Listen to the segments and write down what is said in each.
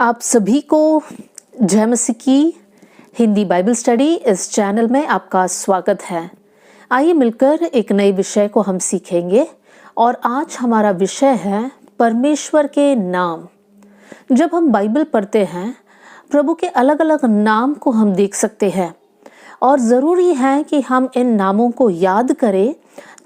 आप सभी को जय मसीह की हिंदी बाइबल स्टडी इस चैनल में आपका स्वागत है। आइए मिलकर एक नए विषय को हम सीखेंगे और आज हमारा विषय है परमेश्वर के नाम। जब हम बाइबल पढ़ते हैं प्रभु के अलग अलग नाम को हम देख सकते हैं और ज़रूरी है कि हम इन नामों को याद करें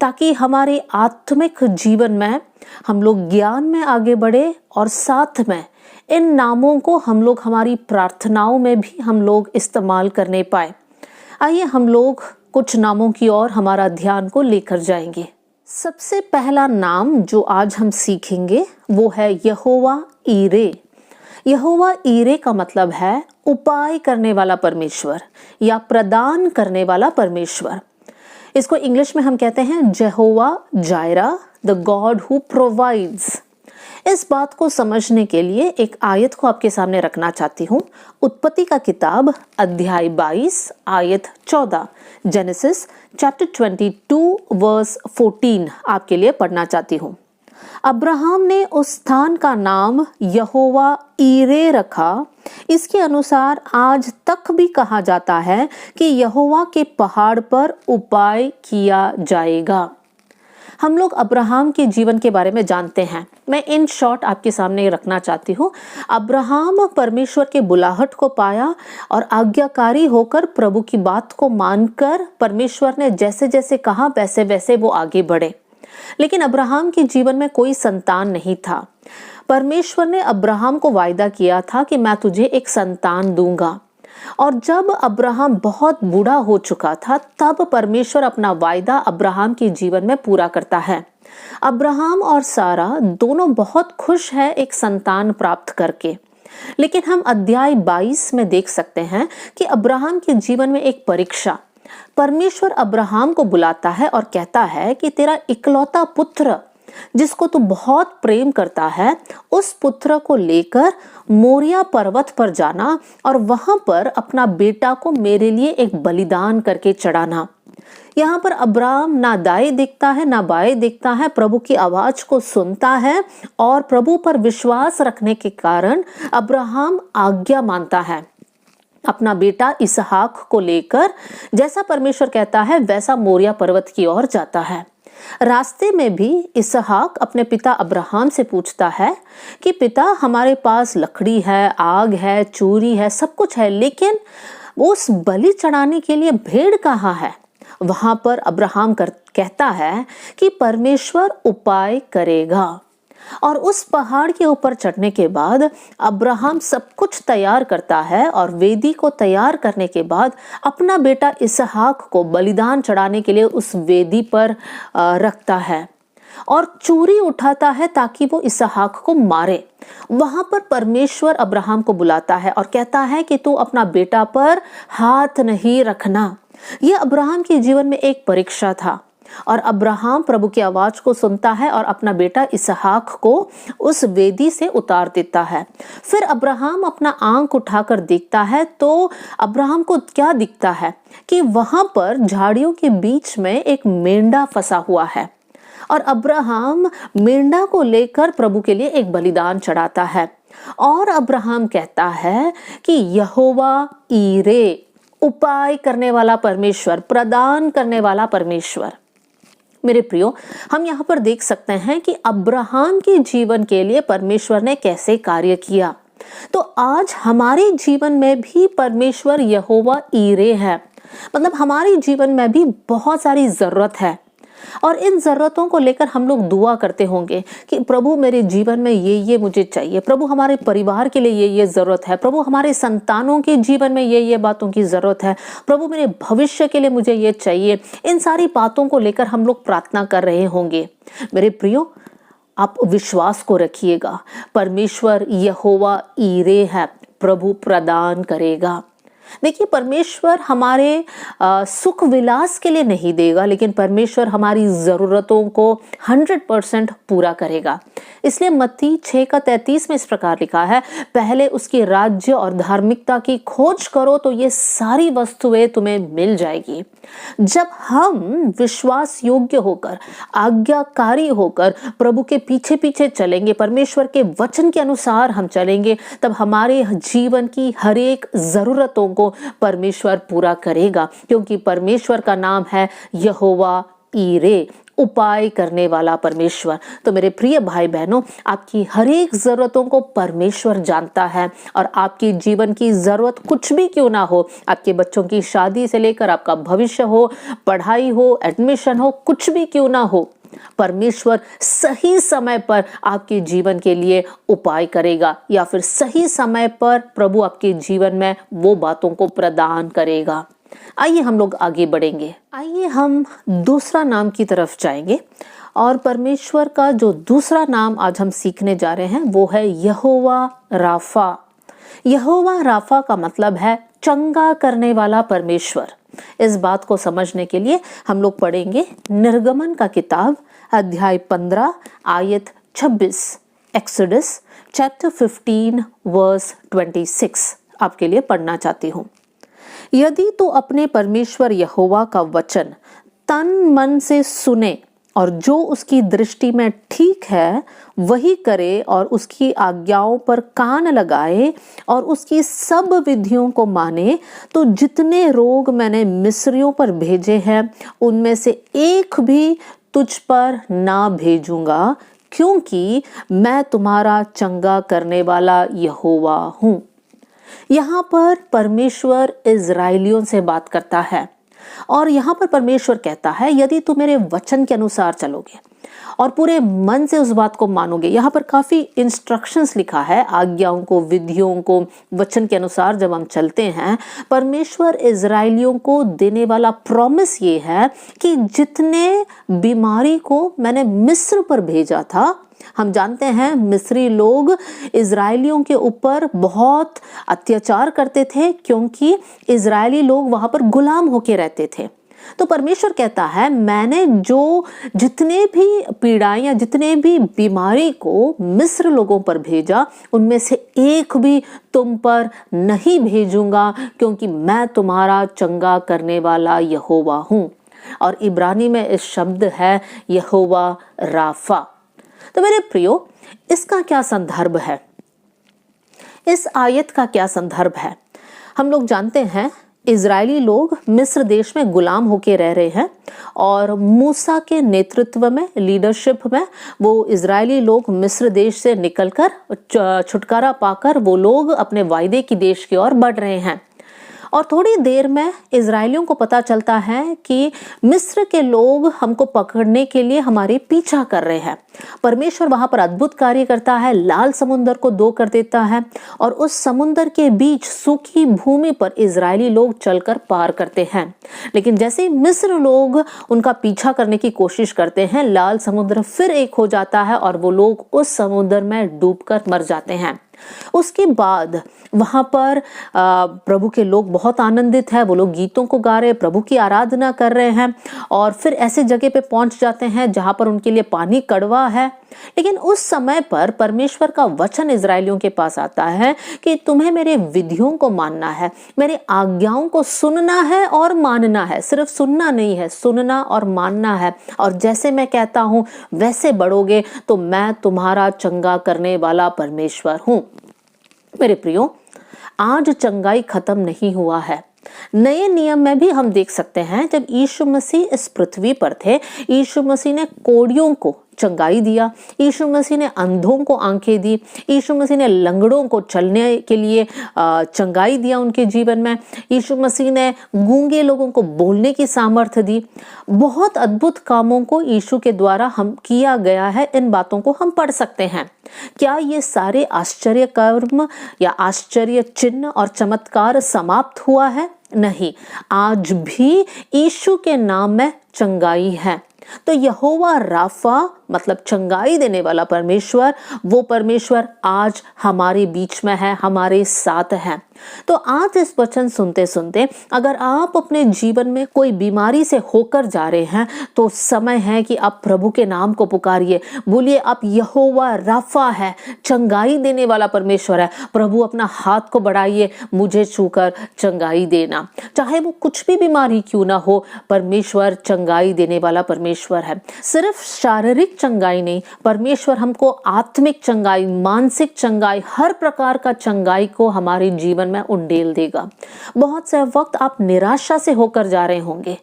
ताकि हमारे आत्मिक जीवन में हम लोग ज्ञान में आगे बढ़े और साथ में इन नामों को हम लोग हमारी प्रार्थनाओं में भी हम लोग इस्तेमाल करने पाए। आइए हम लोग कुछ नामों की ओर हमारा ध्यान को लेकर जाएंगे। सबसे पहला नाम जो आज हम सीखेंगे वो है यहोवा ईरे। यहोवा ईरे का मतलब है उपाय करने वाला परमेश्वर या प्रदान करने वाला परमेश्वर। इसको इंग्लिश में हम कहते हैं जेहोवा Zaira, the God who provides. इस बात को समझने के लिए एक आयत को आपके सामने रखना चाहती हूँ। उत्पत्ति का किताब अध्याय 22 आयत 14, जेनेसिस चैप्टर 22 वर्स 14 आपके लिए पढ़ना चाहती हूँ। अब्राहम ने उस स्थान का नाम यहोवा ईरे रखा। इसके अनुसार आज तक भी कहा जाता है कि यहोवा के पहाड़ पर उपाय किया जाएगा। हम लोग अब्राहम के जीवन के बारे में जानते हैं। मैं इन शॉर्ट आपके सामने रखना चाहती हूँ। अब्राहम परमेश्वर के बुलाहट को पाया और आज्ञाकारी होकर प्रभु की बात को मानकर परमेश्वर ने जैसे जैसे कहा वैसे वैसे वो आगे बढ़े। लेकिन अब्राहम के जीवन में कोई संतान नहीं था। परमेश्वर ने अब्राहम को वायदा किया था कि मैं तुझे एक संतान दूंगा। और जब अब्राहम बहुत बूढ़ा हो चुका था तब परमेश्वर अपना वायदा अब्राहम के जीवन में पूरा करता है। अब्राहम और सारा दोनों बहुत खुश है एक संतान प्राप्त करके। लेकिन हम अध्याय 22 में देख सकते हैं कि अब्राहम के जीवन में एक परीक्षा। परमेश्वर अब्राहम को बुलाता है और कहता है कि तेरा इकलौता पुत्र जिसको तू बहुत प्रेम करता है उस पुत्र को लेकर मोरिया पर्वत पर जाना और वहां पर अपना बेटा को मेरे लिए एक बलिदान करके चढ़ाना। यहाँ पर अब्राहम ना दाएं देखता है ना बाएं देखता है, प्रभु की आवाज को सुनता है और प्रभु पर विश्वास रखने के कारण अब्राहम आज्ञा मानता है। अपना बेटा इसहाक को लेकर जैसा परमेश्वर कहता है वैसा मोरिया पर्वत की ओर जाता है। रास्ते में भी इसहाक अपने पिता अब्राहम से पूछता है कि पिता हमारे पास लकड़ी है, आग है, चूरी है, सब कुछ है, लेकिन उस बलि चढ़ाने के लिए भेड़ कहाँ है? वहां पर अब्राहम कहता है कि परमेश्वर उपाय करेगा। और उस पहाड़ के ऊपर चढ़ने के बाद अब्राहम सब कुछ तैयार करता है और वेदी को तैयार करने के बाद अपना बेटा इसहाक को बलिदान चढ़ाने के लिए उस वेदी पर रखता है और चूरी उठाता है ताकि वो इसहाक को मारे। वहां पर परमेश्वर अब्राहम को बुलाता है और कहता है कि तू अपना बेटा पर हाथ नहीं रखना। यह अब्राहम के जीवन में एक परीक्षा था और अब्राहम प्रभु की आवाज को सुनता है और अपना बेटा इसहाक को उस वेदी से उतार देता है। फिर अब्राहम अपना आंख उठाकर देखता है तो अब्राहम को क्या दिखता है कि वहां पर झाड़ियों के बीच में एक मेंढा फंसा हुआ है और अब्राहम मेंढा को लेकर प्रभु के लिए एक बलिदान चढ़ाता है। और अब्राहम कहता है कि यहोवा ईरे, उपाय करने वाला परमेश्वर, प्रदान करने वाला परमेश्वर। मेरे प्रियो, हम यहाँ पर देख सकते हैं कि अब्राहम के जीवन के लिए परमेश्वर ने कैसे कार्य किया। तो आज हमारे जीवन में भी परमेश्वर यहोवा ईरे है। मतलब हमारे जीवन में भी बहुत सारी जरूरत है और इन जरूरतों को लेकर हम लोग दुआ करते होंगे कि प्रभु मेरे जीवन में ये मुझे चाहिए, प्रभु हमारे परिवार के लिए ये जरूरत है, प्रभु हमारे संतानों के जीवन में ये बातों की जरूरत है, प्रभु मेरे भविष्य के लिए मुझे ये चाहिए। इन सारी बातों को लेकर हम लोग प्रार्थना कर रहे होंगे। मेरे प्रियो, आप विश्वास को रखिएगा, परमेश्वर यहोवा ईरे है, प्रभु प्रदान करेगा। देखिए, परमेश्वर हमारे सुख विलास के लिए नहीं देगा, लेकिन परमेश्वर हमारी ज़रूरतों को 100% पूरा करेगा। इसलिए मत्ती 6:33 में इस प्रकार लिखा है, पहले उसके राज्य और धार्मिकता की खोज करो तो ये सारी वस्तुएं तुम्हें मिल जाएगी। जब हम विश्वास योग्य होकर, आज्ञाकारी होकर प्रभु के पीछे पीछे चलेंगे, परमेश्वर के वचन के अनुसार हम चलेंगे, तब हमारे जीवन की हर एक जरूरतों को परमेश्वर पूरा करेगा, क्योंकि परमेश्वर का नाम है यहोवा ईरे, उपाय करने वाला परमेश्वर। तो मेरे प्रिय भाई बहनों, आपकी हर एक जरूरतों को परमेश्वर जानता है, और आपकी जीवन की जरूरत कुछ भी क्यों ना हो, आपके बच्चों की शादी से लेकर आपका भविष्य हो, पढ़ाई हो, एडमिशन हो, कुछ भी क्यों ना हो, परमेश्वर सही समय पर आपके जीवन के लिए उपाय करेगा, या फिर सही समय पर प्रभु आपके जीवन में वो बातों को प्रदान करेगा। आइए हम लोग आगे बढ़ेंगे। आइए हम दूसरा नाम की तरफ जाएंगे, और परमेश्वर का जो दूसरा नाम आज हम सीखने जा रहे हैं वो है यहोवा राफा। यहोवा राफा का मतलब है चंगा करने वाला परमेश्वर। इस बात को समझने के लिए हम लोग पढ़ेंगे निर्गमन का किताब अध्याय 15 आयत 26, एक्सोडस चैप्टर 15 वर्स 26 आपके लिए पढ़ना चाहती हूँ। यदि तो अपने परमेश्वर यहोवा का वचन तन मन से सुने और जो उसकी दृष्टि में ठीक है वही करे, और उसकी आज्ञाओं पर कान लगाए और उसकी सब विधियों को माने, तो जितने रोग मैंने मिस्रियों पर भेजे हैं उनमें से एक भी तुझ पर ना भेजूंगा, क्योंकि मैं तुम्हारा चंगा करने वाला यहोवा हूँ। यहाँ पर परमेश्वर इजराइलियों से बात करता है, और यहाँ पर परमेश्वर कहता है यदि तुम मेरे वचन के अनुसार चलोगे और पूरे मन से उस बात को मानोगे। यहाँ पर काफी इंस्ट्रक्शंस लिखा है, आज्ञाओं को, विधियों को, वचन के अनुसार जब हम चलते हैं, परमेश्वर इजराइलियों को देने वाला प्रॉमिस ये है कि जितने बीमारी को मैंने मिस्र पर भेजा था, हम जानते हैं मिस्री लोग इजरायलियों के ऊपर बहुत अत्याचार करते थे, क्योंकि इजरायली लोग वहां पर गुलाम होके रहते थे। तो परमेश्वर कहता है मैंने जो जितने भी पीड़ाएं या जितने भी बीमारी को मिस्र लोगों पर भेजा, उनमें से एक भी तुम पर नहीं भेजूंगा, क्योंकि मैं तुम्हारा चंगा करने वाला यहोवा हूं। और इब्रानी में इस शब्द है यहोवा राफा। तो मेरे प्रियो, इसका क्या संदर्भ है? इस आयत का क्या संदर्भ है? हम लोग जानते हैं इजरायली लोग मिस्र देश में गुलाम होके रह रहे हैं, और मूसा के नेतृत्व में, लीडरशिप में, वो इजरायली लोग मिस्र देश से निकलकर छुटकारा पाकर वो लोग अपने वायदे की देश की ओर बढ़ रहे हैं। और थोड़ी देर में इजरायलियों को पता चलता है कि मिस्र के लोग हमको पकड़ने के लिए हमारे पीछा कर रहे हैं। परमेश्वर वहां पर अद्भुत कार्य करता है, लाल समुंदर को दो कर देता है, और उस समुंदर के बीच सूखी भूमि पर इजरायली लोग चलकर पार करते हैं। लेकिन जैसे ही मिस्र लोग उनका पीछा करने की कोशिश करते हैं, लाल समुद्र फिर एक हो जाता है और वो लोग उस समुद्र में डूबकर मर जाते हैं। उसके बाद वहां पर प्रभु के लोग बहुत आनंदित हैं, वो लोग गीतों को गा रहे हैं, प्रभु की आराधना कर रहे हैं, और फिर ऐसे जगह पे पहुंच जाते हैं जहां पर उनके लिए पानी कड़वा है। लेकिन उस समय पर परमेश्वर का वचन इजरायलियों के पास आता है कि तुम्हें मेरे विधियों को मानना है, मेरे आज्ञाओं को सुनना है और मानना है। सिर्फ सुनना नहीं है, सुनना और मानना है, और जैसे मैं कहता हूं वैसे बढ़ोगे तो मैं तुम्हारा चंगा करने वाला परमेश्वर हूं। मेरे प्रियो, आज चंगाई खत्म नहीं हुआ है। नए नियम में भी हम देख सकते हैं, जब यीशु मसीह इस पृथ्वी पर थे, यीशु मसीह ने कोढ़ियों को चंगाई दिया, यीशु मसीह ने अंधों को आंखें दी, यीशु मसीह ने लंगड़ों को चलने के लिए चंगाई दिया उनके जीवन में, यीशु मसीह ने गूंगे लोगों को बोलने की सामर्थ्य दी। बहुत अद्भुत कामों को यीशु के द्वारा हम किया गया है, इन बातों को हम पढ़ सकते हैं। क्या ये सारे आश्चर्य कर्म या आश्चर्य चिन्ह और चमत्कार समाप्त हुआ है? नहीं, आज भी यीशु के नाम में चंगाई है। तो यहोवा राफा मतलब चंगाई देने वाला परमेश्वर, वो परमेश्वर आज हमारे बीच में है, हमारे साथ है। तो आज इस वचन सुनते सुनते अगर आप अपने जीवन में कोई बीमारी से होकर जा रहे हैं तो समय है कि आप प्रभु के नाम को पुकारिए। बोलिए, आप यहोवा राफा है, चंगाई देने वाला परमेश्वर है। प्रभु अपना हाथ को बढ़ाइए, मुझे छूकर चंगाई देना। चाहे वो कुछ भी बीमारी क्यों ना हो, परमेश्वर चंगाई देने वाला परमेश्वर है। सिर्फ शारीरिक चंगाई नहीं, परमेश्वर हमको आत्मिक चंगाई, मानसिक चंगाई, हर प्रकार का चंगाई को हमारे जीवन में उंडेल देगा। बहुत से वक्त आप निराशा से होकर जा रहे होंगे,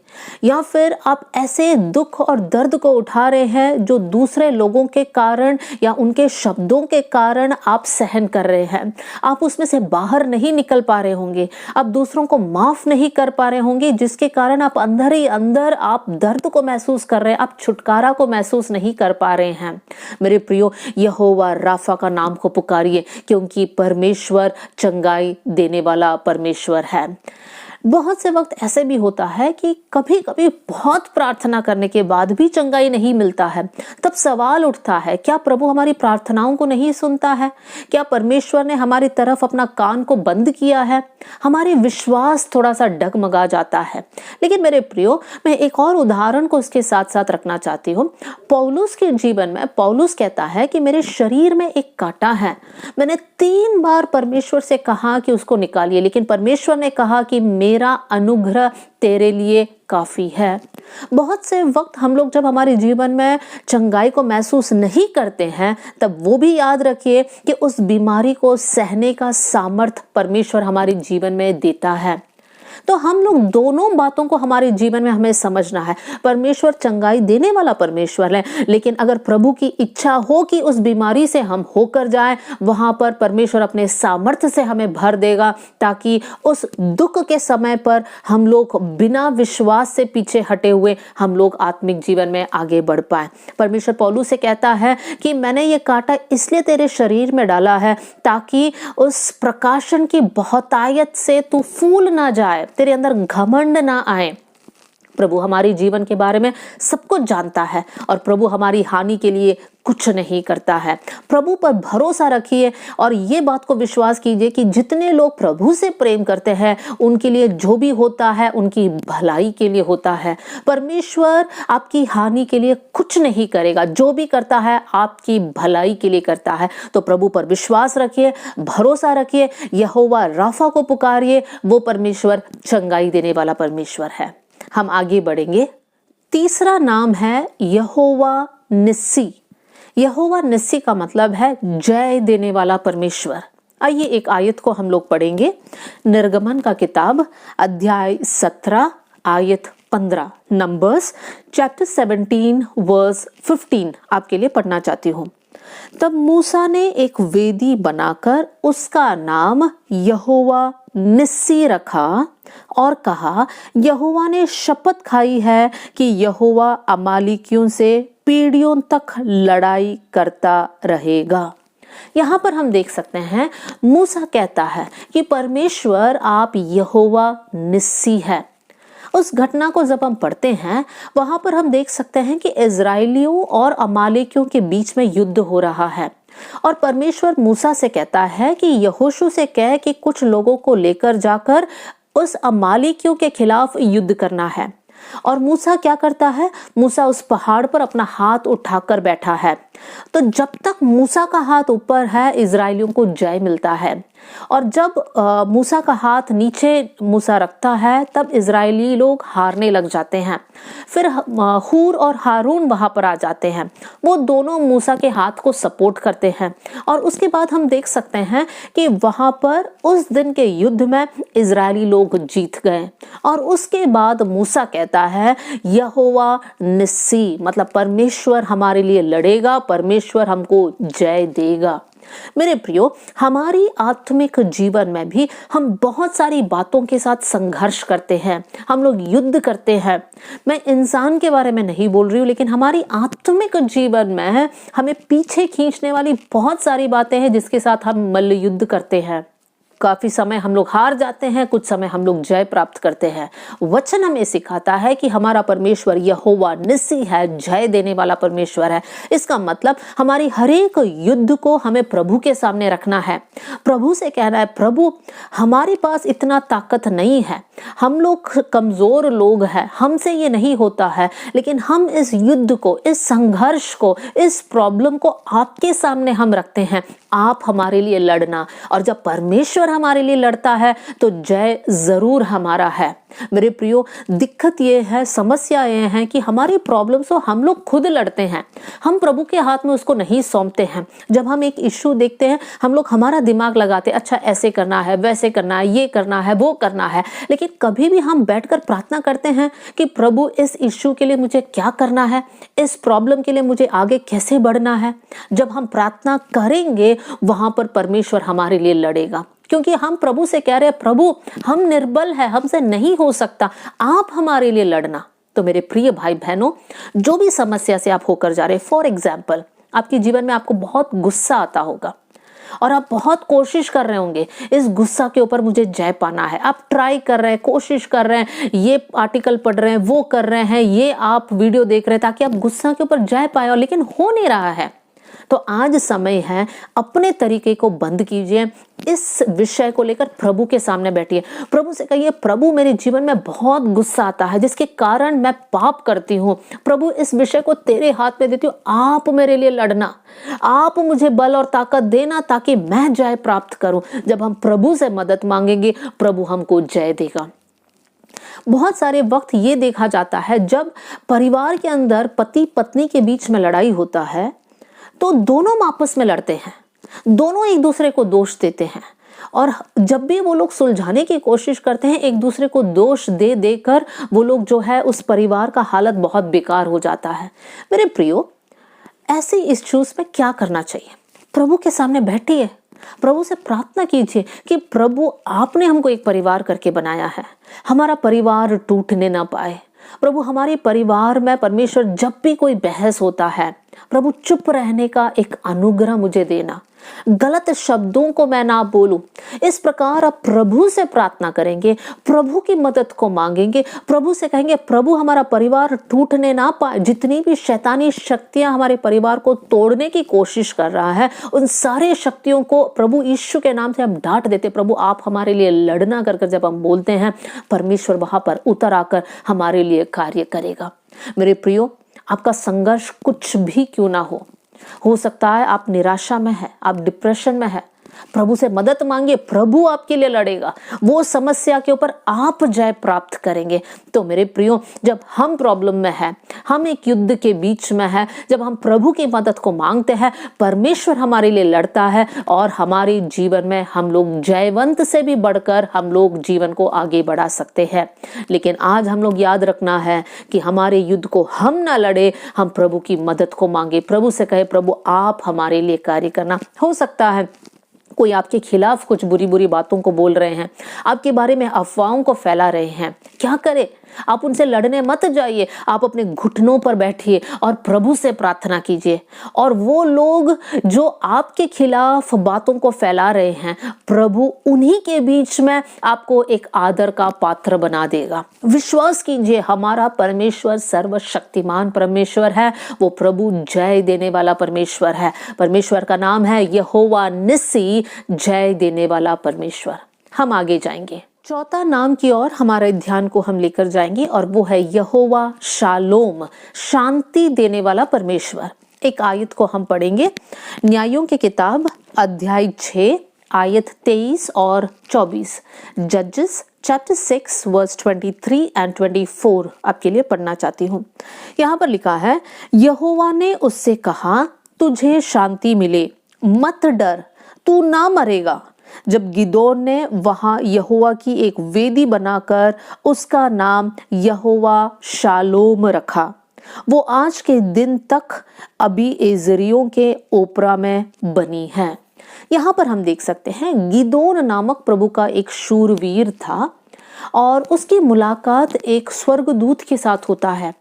या फिर आप ऐसे दुख और दर्द को उठा रहे हैं जो दूसरे लोगों के कारण या उनके शब्दों के कारण आप सहन कर रहे हैं। आप उसमें से बाहर नहीं निकल पा रहे होंगे, आप दूसरों को माफ नहीं कर पा रहे होंगे, जिसके कारण आप अंदर ही अंदर आप दर्द को महसूस कर रहे हैं, आप छुटकारा को महसूस नहीं कर पा रहे हैं। मेरे प्रियो, यहोवा राफा का नाम को पुकारिए, क्योंकि परमेश्वर चंगाई देने वाला परमेश्वर है। बहुत से वक्त ऐसे भी होता है कि कभी कभी बहुत प्रार्थना करने के बाद भी चंगाई नहीं मिलता है। तब सवाल उठता है, क्या प्रभु हमारी प्रार्थनाओं को नहीं सुनता है? क्या परमेश्वर ने हमारी तरफ अपना कान को बंद किया है? हमारे विश्वास थोड़ा सा डगमगा जाता है। लेकिन मेरे प्रियो, मैं एक और उदाहरण को इसके साथ साथ रखना चाहती हूँ। पौलुस के जीवन में पौलुस कहता है कि मेरे शरीर में एक कांटा है, मैंने 3 बार परमेश्वर से कहा कि उसको निकालिए, लेकिन परमेश्वर ने कहा कि मेरा अनुग्रह तेरे लिए काफी है। बहुत से वक्त हम लोग जब हमारे जीवन में चंगाई को महसूस नहीं करते हैं, तब वो भी याद रखिए कि उस बीमारी को सहने का सामर्थ परमेश्वर हमारे जीवन में देता है। तो हम लोग दोनों बातों को हमारे जीवन में हमें समझना है। परमेश्वर चंगाई देने वाला परमेश्वर है, लेकिन अगर प्रभु की इच्छा हो कि उस बीमारी से हम होकर जाएं, वहां पर परमेश्वर अपने सामर्थ्य से हमें भर देगा, ताकि उस दुख के समय पर हम लोग बिना विश्वास से पीछे हटे हुए हम लोग आत्मिक जीवन में आगे बढ़ पाए। परमेश्वर पौलुस से कहता है कि मैंने ये कांटा इसलिए तेरे शरीर में डाला है ताकि उस प्रकाशन की बहुतायत से तू फूल ना जाए, तेरे अंदर घमंड ना आए। प्रभु हमारे जीवन के बारे में सब कुछ जानता है और प्रभु हमारी हानि के लिए कुछ नहीं करता है। प्रभु पर भरोसा रखिए और ये बात को विश्वास कीजिए कि जितने लोग प्रभु से प्रेम करते हैं उनके लिए जो भी होता है उनकी भलाई के लिए होता है। परमेश्वर आपकी हानि के लिए कुछ नहीं करेगा, जो भी करता है आपकी भलाई के लिए करता है। तो प्रभु पर विश्वास रखिए, भरोसा रखिए, यहोवा राफा को पुकारिए, वो परमेश्वर चंगाई देने वाला परमेश्वर है। हम आगे बढ़ेंगे। तीसरा नाम है यहोवा निस्सी। यहोवा निस्सी का मतलब है जय देने वाला परमेश्वर। आइए एक आयत को हम लोग पढ़ेंगे। निर्गमन का किताब अध्याय 17 आयत 15, नंबर्स चैप्टर 17 वर्स 15 आपके लिए पढ़ना चाहती हूँ। तब मूसा ने एक वेदी बनाकर उसका नाम यहोवा निस्सी रखा और कहा, यहोवा ने शपथ खाई है कि यहोवा अमालेकियों से पीढ़ियों तक लड़ाई करता रहेगा। यहाँ पर हम देख सकते हैं मूसा कहता है कि परमेश्वर आप यहोवा निस्सी है। उस घटना को जब हम पढ़ते हैं वहां पर हम देख सकते हैं कि इजराइलियों और अमालेकियों के बीच में युद्ध हो रहा है और परमेश्वर मूसा से कहता है कि यहोशू से कह कि कुछ लोगों को लेकर जाकर उस अमालेकियों के खिलाफ युद्ध करना है। और मूसा क्या करता है? मूसा उस पहाड़ पर अपना हाथ उठाकर बैठा है। तो जब तक मूसा का हाथ ऊपर है इजराइलियों को जय मिलता है, और जब मूसा का हाथ नीचे मूसा रखता है तब इजरायली लोग हारने लग जाते हैं। फिर हूर और हारून वहां पर आ जाते हैं, वो दोनों मूसा के हाथ को सपोर्ट करते हैं और उसके बाद हम देख सकते हैं कि वहां पर उस दिन के युद्ध में इजरायली लोग जीत गए। और उसके बाद मूसा कहता है यहोवा निस्सी, मतलब परमेश्वर हमारे लिए लड़ेगा, परमेश्वर हमको जय देगा। मेरे प्रियो, हमारी आत्मिक जीवन में भी हम बहुत सारी बातों के साथ संघर्ष करते हैं, हम लोग युद्ध करते हैं। मैं इंसान के बारे में नहीं बोल रही हूँ, लेकिन हमारी आत्मिक जीवन में हमें पीछे खींचने वाली बहुत सारी बातें हैं जिसके साथ हम मल्ल युद्ध करते हैं। काफी समय हम लोग हार जाते हैं, कुछ समय हम लोग जय प्राप्त करते हैं। वचन हमें सिखाता है कि हमारा परमेश्वर यहोवा निस्सी है, जय देने वाला परमेश्वर है। इसका मतलब हमारी हर एक युद्ध को हमें प्रभु के सामने रखना है, प्रभु से कहना है, प्रभु हमारे पास इतना ताकत नहीं है, हम लोग कमजोर लोग हैं, हमसे ये नहीं होता है, लेकिन हम इस युद्ध को, इस संघर्ष को, इस प्रॉब्लम को आपके सामने हम रखते हैं। आप हमारे लिए लड़ना, और जब परमेश्वर हमारे लिए लड़ता है तो जय जरूर हमारा है। मेरे प्रियो, दिक्कत ये है, समस्या ये है कि हमारी प्रॉब्लम्स को हम लोग खुद लड़ते हैं, हम प्रभु के हाथ में उसको नहीं सौंपते हैं। जब हम एक इश्यू देखते हैं, हम लोग हमारा दिमाग लगाते हैं, अच्छा ऐसे करना है, वैसे करना है, ये करना है, वो करना है, लेकिन कभी भी हम बैठकर प्रार्थना करते हैं कि प्रभु इस इश्यू के लिए मुझे क्या करना है, इस प्रॉब्लम के लिए मुझे आगे कैसे बढ़ना है। जब हम प्रार्थना करेंगे वहां पर परमेश्वर हमारे लिए लड़ेगा, क्योंकि हम प्रभु से कह रहे हैं, प्रभु हम निर्बल है, हमसे नहीं हो सकता, आप हमारे लिए लड़ना। तो मेरे प्रिय भाई बहनों, जो भी समस्या से आप होकर जा रहे हैं, फॉर एग्जाम्पल आपके जीवन में आपको बहुत गुस्सा आता होगा और आप बहुत कोशिश कर रहे होंगे इस गुस्सा के ऊपर मुझे जय पाना है। आप ट्राई कर रहे हैं, कोशिश कर रहे हैं, ये आर्टिकल पढ़ रहे हैं, वो कर रहे हैं, ये आप वीडियो देख रहे हैं ताकि आप गुस्सा के ऊपर जय पाए, और लेकिन हो नहीं रहा है। तो आज समय है, अपने तरीके को बंद कीजिए, इस विषय को लेकर प्रभु के सामने बैठिए, प्रभु से कहिए, प्रभु मेरे जीवन में बहुत गुस्सा आता है जिसके कारण मैं पाप करती हूँ, प्रभु इस विषय को तेरे हाथ में देती हूँ, आप मेरे लिए लड़ना, आप मुझे बल और ताकत देना ताकि मैं जय प्राप्त करूं। जब हम प्रभु से मदद मांगेंगे, प्रभु हमको जय देगा। बहुत सारे वक्त ये देखा जाता है, जब परिवार के अंदर पति पत्नी के बीच में लड़ाई होता है तो दोनों आपस में लड़ते हैं, दोनों एक दूसरे को दोष देते हैं, और जब भी वो लोग सुलझाने की कोशिश करते हैं, एक दूसरे को दोष दे देकर वो लोग जो है, उस परिवार का हालत बहुत बेकार हो जाता है। मेरे प्रियो, ऐसे इश्यूज में क्या करना चाहिए? प्रभु के सामने बैठिए, प्रभु से प्रार्थना कीजिए कि प्रभु आपने हमको एक परिवार करके बनाया है, हमारा परिवार टूटने ना पाए। प्रभु हमारे परिवार में परमेश्वर जब भी कोई बहस होता है, प्रभु चुप रहने का एक अनुग्रह मुझे देना, गलत शब्दों को मैं ना बोलूं। इस प्रकार आप प्रभु से प्रार्थना करेंगे, प्रभु की मदद को मांगेंगे, प्रभु से कहेंगे, प्रभु हमारा परिवार टूटने ना पाए, जितनी भी शैतानी शक्तियां हमारे परिवार को तोड़ने की कोशिश कर रहा है, उन सारे शक्तियों को प्रभु यीशु के नाम से हम डांट देते। प्रभु आप हमारे लिए लड़ना कर जब हम बोलते हैं, परमेश्वर वहां पर उतर आकर हमारे लिए कार्य करेगा। मेरे प्रियो, आपका संघर्ष कुछ भी क्यों ना हो सकता है आप निराशा में है, आप डिप्रेशन में है, प्रभु से मदद मांगिए, प्रभु आपके लिए लड़ेगा, वो समस्या के ऊपर आप जय प्राप्त करेंगे। तो मेरे प्रियो, जब हम प्रॉब्लम में है, हम एक युद्ध के बीच में है, जब हम प्रभु की मदद को मांगते हैं, परमेश्वर हमारे लिए लड़ता है और हमारे जीवन में हम लोग जयवंत से भी बढ़कर हम लोग जीवन को आगे बढ़ा सकते हैं। लेकिन आज हम लोग याद रखना है कि हमारे युद्ध को हम ना लड़े, हम प्रभु की मदद को मांगे, प्रभु से कहे, प्रभु आप हमारे लिए कार्य करना। हो सकता है कोई आपके खिलाफ कुछ बुरी बुरी बातों को बोल रहे हैं, आपके बारे में अफवाहों को फैला रहे हैं, क्या करें? आप उनसे लड़ने मत जाइए, आप अपने घुटनों पर बैठिए और प्रभु से प्रार्थना कीजिए। और वो लोग जो आपके खिलाफ बातों को फैला रहे हैं, प्रभु उन्हीं के बीच में आपको एक आदर का पात्र बना देगा। विश्वास कीजिए, हमारा परमेश्वर सर्वशक्तिमान परमेश्वर है, वो प्रभु जय देने वाला परमेश्वर है। परमेश्वर का नाम है यहोवा निस्सी, जय देने वाला परमेश्वर। हम आगे जाएंगे, चौथा नाम की ओर हमारे ध्यान को हम लेकर जाएंगे, और वो है यहोवा शालोम, शांति देने वाला परमेश्वर। एक आयत को हम पढ़ेंगे, न्यायों की किताब अध्याय 6 आयत 23 और 24, जजेस चैप्टर 6 वर्स 23 एंड 24 आपके लिए पढ़ना चाहती हूँ। यहाँ पर लिखा है, यहोवा ने उससे कहा, तुझे शांति मिले, मत डर, तू ना मरेगा। जब गिदोन ने वहां यहोवा की एक वेदी बनाकर उसका नाम यहोवा शालोम रखा, वो आज के दिन तक अभी इज़राइलियों के ओपरा में बनी है। यहाँ पर हम देख सकते हैं, गिदोन नामक प्रभु का एक शूरवीर था, और उसकी मुलाकात एक स्वर्गदूत के साथ होता है।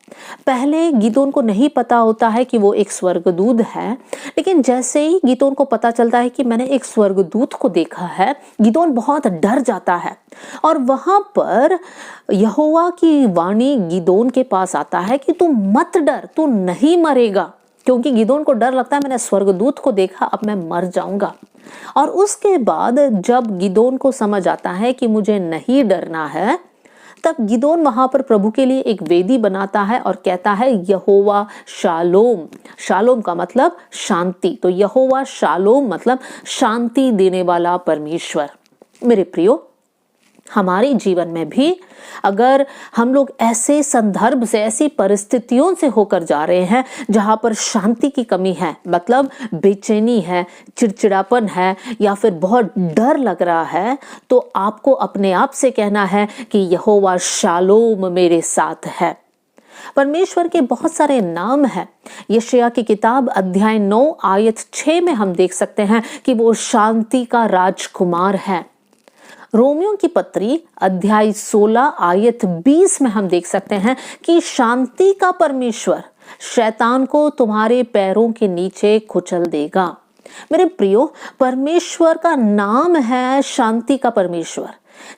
पहले गिदोन को नहीं पता होता है कि वो एक स्वर्गदूत है, लेकिन जैसे ही गिदोन को पता चलता है कि मैंने एक स्वर्गदूत को देखा है, गिदोन बहुत डर जाता है। और वहां पर यहोवा की वाणी गिदोन के पास आता है कि तू मत डर, तू नहीं मरेगा। क्योंकि गिदोन को डर लगता है, मैंने स्वर्गदूत को देखा, अब मैं मर जाऊंगा। और उसके बाद जब गिदोन को समझ आता है कि मुझे नहीं डरना है, तब गिदोन वहां पर प्रभु के लिए एक वेदी बनाता है और कहता है यहोवा शालोम। शालोम का मतलब शांति, तो यहोवा शालोम मतलब शांति देने वाला परमेश्वर। मेरे प्रियो, हमारे जीवन में भी अगर हम लोग ऐसे संदर्भ से, ऐसी परिस्थितियों से होकर जा रहे हैं जहां पर शांति की कमी है, मतलब बेचैनी है, चिड़चिड़ापन है, या फिर बहुत डर लग रहा है, तो आपको अपने आप से कहना है कि यहोवा शालोम मेरे साथ है। परमेश्वर के बहुत सारे नाम हैं। यशायाह की किताब अध्याय 9 आयत 6 में हम देख सकते हैं कि वो शांति का राजकुमार है। रोमियो की पत्री अध्याय 16 आयत 20 में हम देख सकते हैं कि शांति का परमेश्वर शैतान को तुम्हारे पैरों के नीचे कुचल देगा। मेरे प्रियो, परमेश्वर का नाम है शांति का परमेश्वर।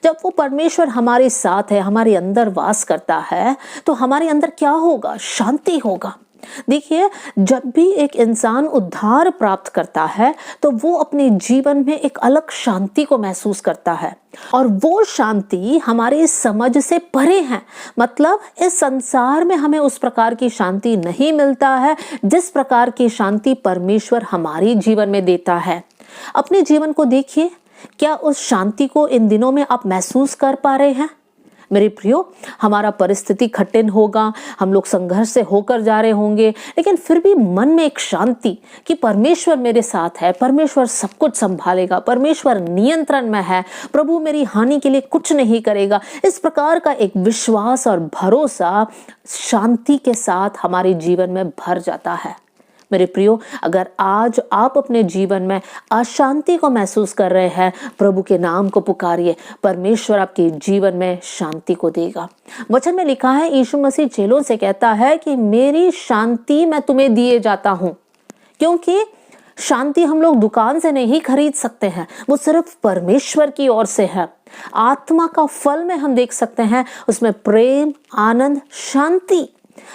जब वो परमेश्वर हमारे साथ है, हमारे अंदर वास करता है, तो हमारे अंदर क्या होगा? शांति होगा। देखिए, जब भी एक इंसान उद्धार प्राप्त करता है तो वो अपने जीवन में एक अलग शांति को महसूस करता है, और वो शांति हमारे समझ से परे है। मतलब इस संसार में हमें उस प्रकार की शांति नहीं मिलता है जिस प्रकार की शांति परमेश्वर हमारे जीवन में देता है। अपने जीवन को देखिए, क्या उस शांति को इन दिनों में आप महसूस कर पा रहे हैं? मेरे प्रियो, हमारा परिस्थिति कठिन होगा, हम लोग संघर्ष से होकर जा रहे होंगे, लेकिन फिर भी मन में एक शांति कि परमेश्वर मेरे साथ है, परमेश्वर सब कुछ संभालेगा, परमेश्वर नियंत्रण में है, प्रभु मेरी हानि के लिए कुछ नहीं करेगा। इस प्रकार का एक विश्वास और भरोसा शांति के साथ हमारे जीवन में भर जाता है। मेरे प्रियो, अगर आज आप अपने जीवन में अशांति को महसूस कर रहे हैं, प्रभु के नाम को पुकारिए, परमेश्वर आपके जीवन में शांति को देगा। वचन में लिखा है, यीशु मसीह चेलों से कहता है कि मेरी शांति मैं तुम्हें दिए जाता हूं। क्योंकि शांति हम लोग दुकान से नहीं खरीद सकते हैं, वो सिर्फ परमेश्वर की ओर से है। आत्मा का फल में हम देख सकते हैं, उसमें प्रेम, आनंद, शांति।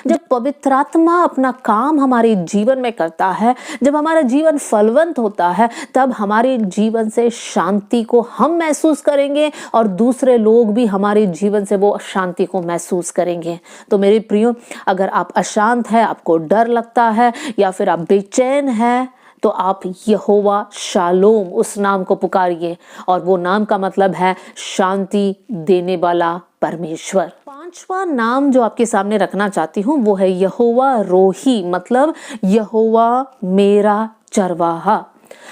जब पवित्र आत्मा अपना काम हमारे जीवन में करता है, जब हमारा जीवन फलवंत होता है, तब हमारे जीवन से शांति को हम महसूस करेंगे और दूसरे लोग भी हमारे जीवन से वो शांति को महसूस करेंगे। तो मेरे प्रियो, अगर आप अशांत हैं, आपको डर लगता है, या फिर आप बेचैन हैं, तो आप यहोवा शालोम उस नाम को पुकारिए, और वो नाम का मतलब है शांति देने वाला परमेश्वर। पांचवा नाम जो आपके सामने रखना चाहती हूँ वो है यहोवा रोही, मतलब यहोवा मेरा चरवाहा।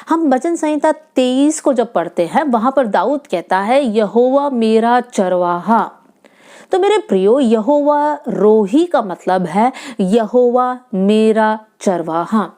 हम वचन संहिता 23 को जब पढ़ते हैं, वहां पर दाऊद कहता है यहोवा मेरा चरवाहा। तो मेरे प्रियो, यहोवा रोही का मतलब है यहोवा मेरा चरवाहा।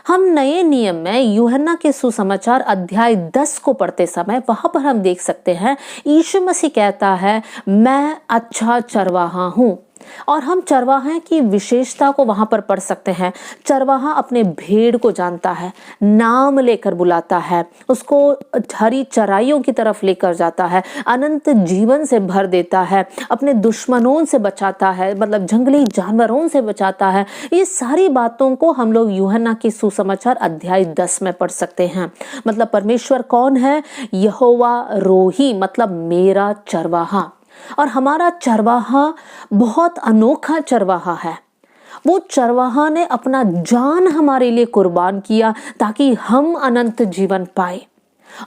हम नए नियम में यूहन्ना के सुसमाचार अध्याय 10 को पढ़ते समय वहां पर हम देख सकते हैं, यीशु मसीह कहता है मैं अच्छा चरवाहा हूं। और हम चरवाहे की विशेषता को वहां पर पढ़ सकते हैं। चरवाहा अपने भेड़ को जानता है, नाम लेकर बुलाता है, उसको हरी चराइयों की तरफ लेकर जाता है, अनंत जीवन से भर देता है, अपने दुश्मनों से बचाता है, मतलब जंगली जानवरों से बचाता है। ये सारी बातों को हम लोग यूहन्ना की सुसमाचार अध्याय 10 में पढ़ सकते हैं। मतलब परमेश्वर कौन है? यहोवा रोही, मतलब मेरा चरवाहा। और हमारा चरवाहा बहुत अनोखा चरवाहा है। वो चरवाहा ने अपना जान हमारे लिए कुर्बान किया ताकि हम अनंत जीवन पाए।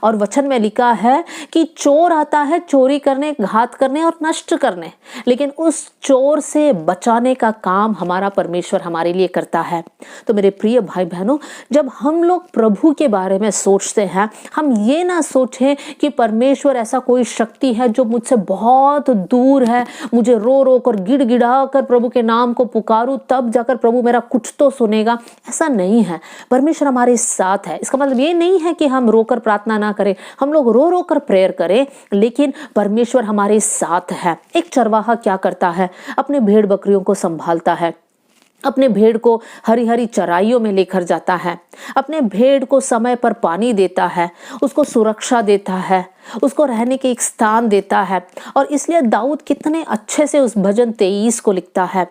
और वचन में लिखा है कि चोर आता है चोरी करने, घात करने और नष्ट करने, लेकिन उस चोर से बचाने का काम हमारा परमेश्वर हमारे लिए करता है। तो मेरे प्रिय भाई बहनों, जब हम लोग प्रभु के बारे में सोचते हैं, हम ये ना सोचें कि परमेश्वर ऐसा कोई शक्ति है जो मुझसे बहुत दूर है, मुझे रो रो कर गिड़गिड़ा कर प्रभु के नाम को पुकारूं तब जाकर प्रभु मेरा कुछ तो सुनेगा। ऐसा नहीं है। परमेश्वर हमारे साथ है। इसका मतलब ये नहीं है कि हम रोकर प्रार्थना प्रार्थना ना करें, हम लोग रो रो कर प्रेयर करें, लेकिन परमेश्वर हमारे साथ है। एक चरवाहा क्या करता है? अपने भेड़ बकरियों को संभालता है, अपने भेड़ को हरी हरी चराइयों में लेकर जाता है, अपने भेड़ को समय पर पानी देता है, उसको सुरक्षा देता है, उसको रहने के एक स्थान देता है। और इसलिए दाऊद कितने अच्छे से उस भजन 23 को लिखता है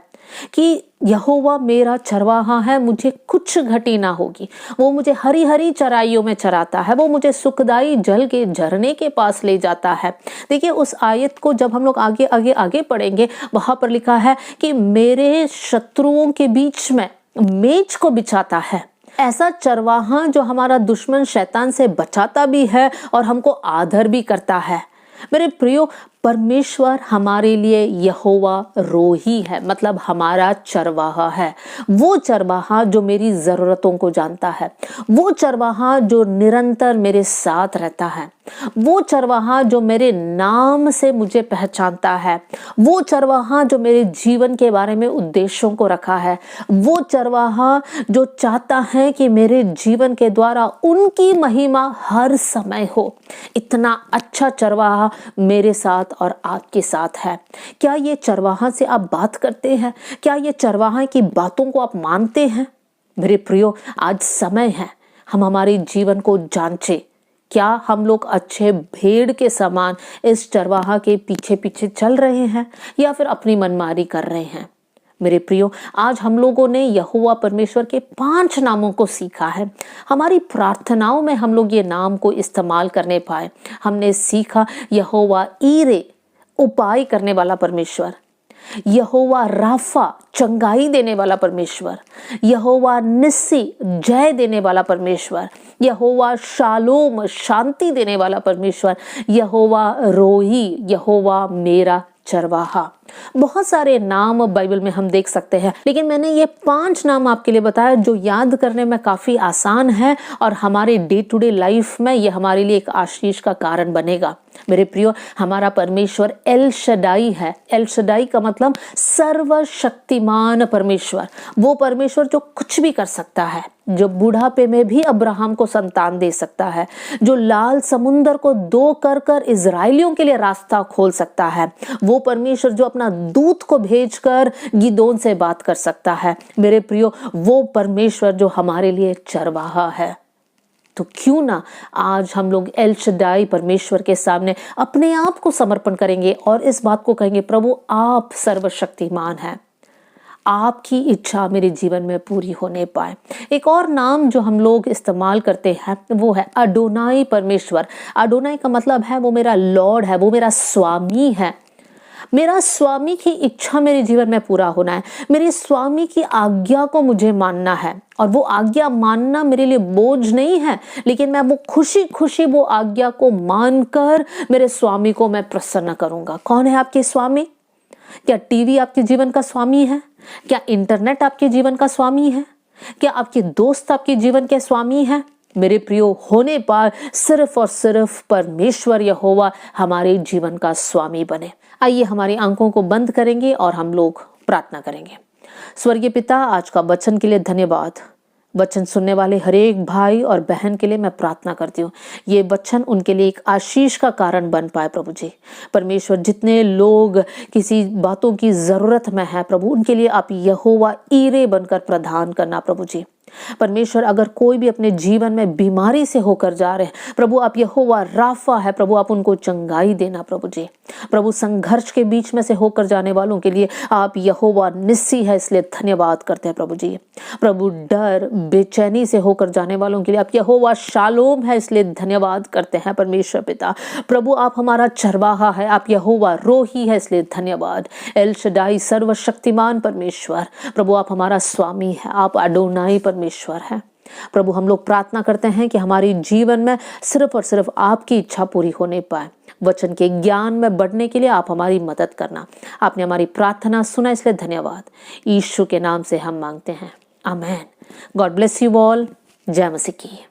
कि यहोवा मेरा चरवाहा है, मुझे कुछ घटी ना होगी। वो मुझे हरी हरी चराइयों में चराता है, वो मुझे सुखदाई जल के झरने के पास ले जाता है। देखिए उस आयत को जब हम लोग आगे आगे आगे पढ़ेंगे, वहां पर लिखा है कि मेरे शत्रुओं के बीच में मेज को बिछाता है। ऐसा चरवाहा जो हमारा दुश्मन शैतान से बचाता भी है और हमको आदर भी करता है। मेरे प्रियो, परमेश्वर हमारे लिए यहोवा रोही है, मतलब हमारा चरवाहा है। वो चरवाहा जो मेरी जरूरतों को जानता है, वो चरवाहा जो निरंतर मेरे साथ रहता है, वो चरवाहा जो मेरे नाम से मुझे पहचानता है, वो चरवाहा जो मेरे जीवन के बारे में उद्देश्यों को रखा है, वो चरवाहा जो चाहता है कि मेरे जीवन के द्वारा उनकी महिमा हर समय हो। इतना अच्छा चरवाहा मेरे साथ और आपके साथ है। क्या ये चरवाहा से आप बात करते हैं? क्या ये चरवाहा की बातों को आप मानते हैं? मेरे प्रियो, आज समय है हम हमारे जीवन को जांचें। क्या हम लोग अच्छे भेड़ के समान इस चरवाहा के पीछे पीछे चल रहे हैं या फिर अपनी मनमानी कर रहे हैं? मेरे प्रियो, आज हम लोगों ने यहोवा परमेश्वर के 5 नामों को सीखा है। हमारी प्रार्थनाओं में हम लोग ये नाम को इस्तेमाल करने पाए। हमने सीखा यहोवा ईरे, उपाय करने वाला परमेश्वर, यहोवा राफा, चंगाई देने वाला परमेश्वर, यहोवा निस्सी, जय देने वाला परमेश्वर, यहोवा शालोम, शांति देने वाला परमेश्वर, यहोवा रोही, यहोवा मेरा चरवाहा। बहुत सारे नाम बाइबल में हम देख सकते हैं, लेकिन मैंने ये 5 नाम आपके लिए बताया जो याद करने में काफी आसान है और हमारे डे टू डे लाइफ में ये हमारे लिए एक आशीष का कारण बनेगा। मेरे प्रियो, हमारा परमेश्वर एल शडाई है। एल शडाई का मतलब सर्वशक्तिमान परमेश्वर। वो परमेश्वर जो कुछ भी कर सकता है, जो बुढ़ापे में भी अब्राहम को संतान दे सकता है, जो लाल समुंदर को 2 कर कर इजराइलियों के लिए रास्ता खोल सकता है, वो परमेश्वर जो अपना दूत को भेजकर गिदोन से बात कर सकता है। मेरे प्रियो, वो परमेश्वर जो हमारे लिए चरवाहा है। तो क्यों ना आज हम लोग एल शडाई परमेश्वर के सामने अपने आप को समर्पण करेंगे और इस बात को कहेंगे, प्रभु आप सर्वशक्तिमान हैं, आपकी इच्छा मेरे जीवन में पूरी होने पाए। एक और नाम जो हम लोग इस्तेमाल करते हैं वो है अडोनाई परमेश्वर। अडोनाई का मतलब है वो मेरा लॉर्ड है, वो मेरा स्वामी है। मेरा स्वामी की इच्छा मेरे जीवन में पूरा होना है, मेरे स्वामी की आज्ञा को मुझे मानना है। और वो आज्ञा मानना मेरे लिए बोझ नहीं है, लेकिन मैं वो खुशी खुशी वो आज्ञा को मानकर मेरे स्वामी को मैं प्रसन्न करूंगा। कौन है आपके स्वामी? क्या टीवी आपके जीवन का स्वामी है? क्या इंटरनेट आपके जीवन का स्वामी है? क्या आपके दोस्त आपके जीवन के स्वामी है? मेरे प्रियो, होने पर सिर्फ और सिर्फ परमेश्वर यहोवा हमारे जीवन का स्वामी बने। आइए हमारी आंखों को बंद करेंगे और हम लोग प्रार्थना करेंगे। स्वर्गीय पिता, आज का वचन के लिए धन्यवाद। वचन सुनने वाले हर एक भाई और बहन के लिए मैं प्रार्थना करती हूँ, ये वचन उनके लिए एक आशीष का कारण बन पाए। प्रभु जी परमेश्वर, जितने लोग किसी बातों की जरूरत में है प्रभु, उनके लिए आप यहोवा ईरे बनकर प्रदान करना। प्रभु जी परमेश्वर, अगर कोई भी अपने जीवन में बीमारी से होकर जा रहे हैं प्रभु, आप यहोवा राफा है प्रभु, आप उनको चंगाई देना। प्रभु जी प्रभु, संघर्ष के बीच में से होकर जाने वालों के लिए आप यहोवा निस्सी है, इसलिए धन्यवाद करते हैं। प्रभु जी प्रभु, डर बेचैनी से होकर जाने वालों के लिए आप यहोवा शालोम है, इसलिए धन्यवाद करते हैं। परमेश्वर पिता प्रभु, आप हमारा चरवाहा है, आप यहोवा रोही है, इसलिए धन्यवाद। एल शडाई सर्वशक्तिमान परमेश्वर प्रभु, आप हमारा स्वामी है, आप अडोनाई परमेश्वर है। प्रभु, हम लोग प्रार्थना करते हैं कि हमारे जीवन में सिर्फ और सिर्फ आपकी इच्छा पूरी होने पाए। वचन के ज्ञान में बढ़ने के लिए आप हमारी मदद करना। आपने हमारी प्रार्थना सुना, इसलिए धन्यवाद। यीशु के नाम से हम मांगते हैं, amen. God bless you all. जय मसीह की।